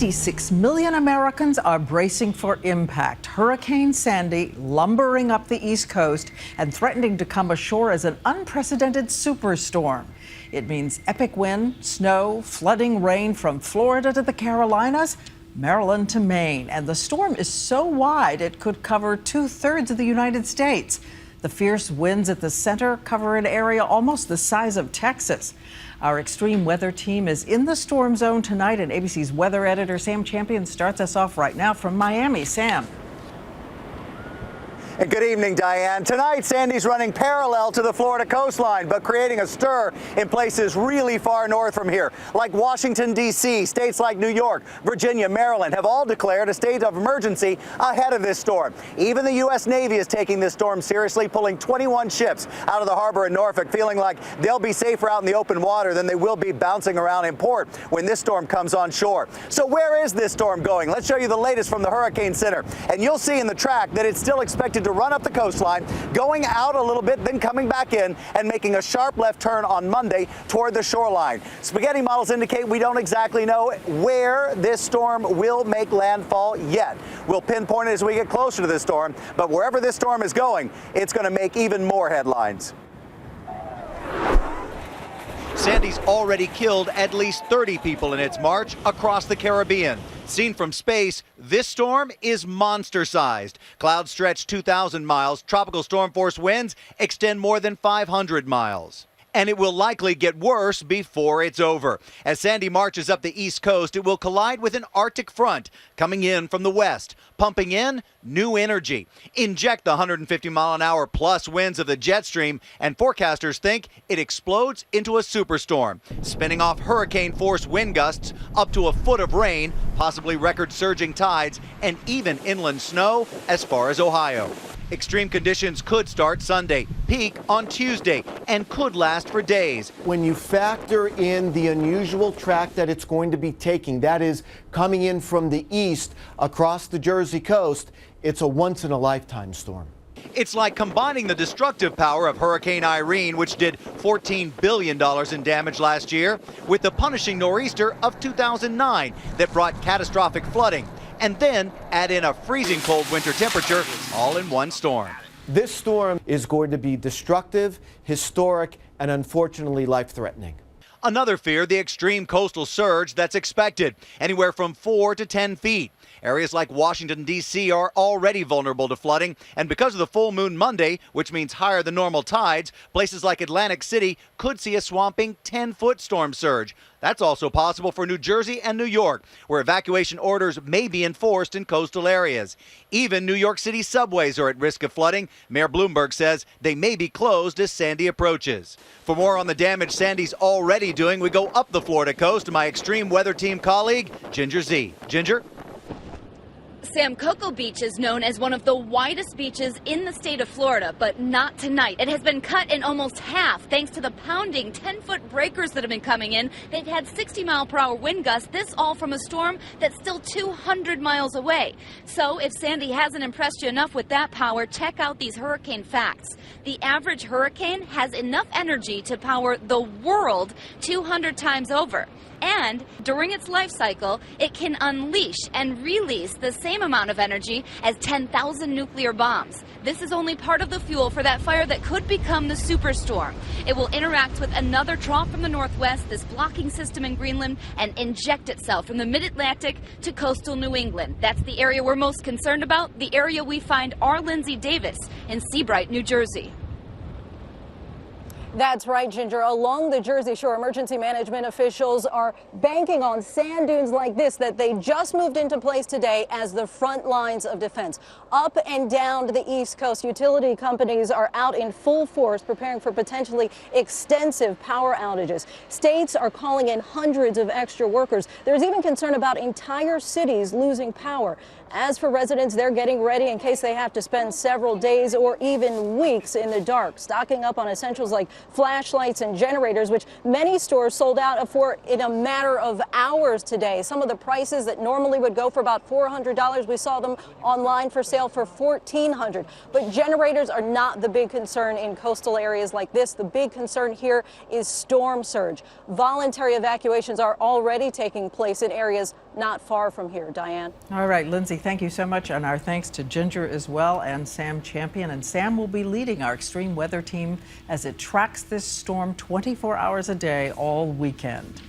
26 million Americans are bracing for impact. Hurricane Sandy lumbering up the East Coast and threatening to come ashore as an unprecedented superstorm. It means epic wind, snow, flooding rain from Florida to the Carolinas, Maryland to Maine. And the storm is so wide it could cover 2/3 of the United States. The fierce winds at the center cover an area almost the size of Texas. Our extreme weather team is in the storm zone tonight, and ABC's weather editor Sam Champion starts us off right now from Miami. Sam. And good evening, Diane. Tonight, Sandy's running parallel to the Florida coastline, but creating a stir in places really far north from here, like Washington, D.C. States like New York, Virginia, Maryland have all declared a state of emergency ahead of this storm. Even the U.S. Navy is taking this storm seriously, pulling 21 ships out of the harbor in Norfolk, feeling like they'll be safer out in the open water than they will be bouncing around in port when this storm comes on shore. So where is this storm going? Let's show you the latest from the Hurricane Center. And you'll see in the track that it's still expected to run up the coastline, going out a little bit, then coming back in and making a sharp left turn on Monday toward the shoreline. Spaghetti models indicate we don't exactly know where this storm will make landfall yet. We'll pinpoint it as we get closer to this storm, but wherever this storm is going, it's going to make even more headlines. Sandy's already killed at least 30 people in its march across the Caribbean. Seen from space, this storm is monster-sized. Clouds stretch 2,000 miles. Tropical storm force winds extend more than 500 miles. And it will likely get worse before it's over. As Sandy marches up the East Coast, it will collide with an Arctic front coming in from the west, pumping in new energy. Inject the 150-mile-an-hour plus winds of the jet stream, and forecasters think it explodes into a superstorm, spinning off hurricane-force wind gusts, up to a foot of rain, possibly record-surging tides, and even inland snow as far as Ohio. Extreme conditions could start Sunday, peak on Tuesday, and could last for days. When you factor in the unusual track that it's going to be taking, that is coming in from the east across the Jersey coast, it's a once-in-a-lifetime storm. It's like combining the destructive power of Hurricane Irene, which did $14 billion in damage last year, with the punishing nor'easter of 2009 that brought catastrophic flooding. And then add in a freezing cold winter temperature all in one storm. This storm is going to be destructive, historic, and unfortunately life-threatening. Another fear, the extreme coastal surge that's expected, anywhere from 4 to 10 feet. Areas like Washington, D.C. are already vulnerable to flooding, and because of the full moon Monday, which means higher than normal tides, places like Atlantic City could see a swamping 10-foot storm surge. That's also possible for New Jersey and New York, where evacuation orders may be enforced in coastal areas. Even New York City subways are at risk of flooding. Mayor Bloomberg says they may be closed as Sandy approaches. For more on the damage Sandy's already doing, we go up the Florida coast to my extreme weather team colleague, Ginger Z. Ginger? Sam, Cocoa Beach is known as one of the widest beaches in the state of Florida, but not tonight. It has been cut in almost half thanks to the pounding 10-foot breakers that have been coming in. They've had 60-mile-per-hour wind gusts, this all from a storm that's still 200 miles away. So if Sandy hasn't impressed you enough with that power, check out these hurricane facts. The average hurricane has enough energy to power the world 200 times over. And during its life cycle, it can unleash and release the same amount of energy as 10,000 nuclear bombs. This is only part of the fuel for that fire that could become the superstorm. It will interact with another trough from the northwest, this blocking system in Greenland, and inject itself from the mid-Atlantic to coastal New England. That's the area we're most concerned about, the area we find our Lindsay Davis in Seabright, New Jersey. That's right, Ginger. Along the Jersey Shore, emergency management officials are banking on sand dunes like this that they just moved into place today as the front lines of defense. Up and down the East Coast, utility companies are out in full force preparing for potentially extensive power outages. States are calling in hundreds of extra workers. There's even concern about entire cities losing power. As for residents, they're getting ready in case they have to spend several days or even weeks in the dark, stocking up on essentials like flashlights and generators, which many stores sold out for in a matter of hours today. Some of the prices that normally would go for about $400, we saw them online for sale for $1,400. But generators are not the big concern in coastal areas like this. The big concern here is storm surge. Voluntary evacuations are already taking place in areas not far from here. Diane. All right, Lindsay, thank you so much. And our thanks to Ginger as well and Sam Champion. And Sam will be leading our extreme weather team as it tracks this storm 24 hours a day all weekend.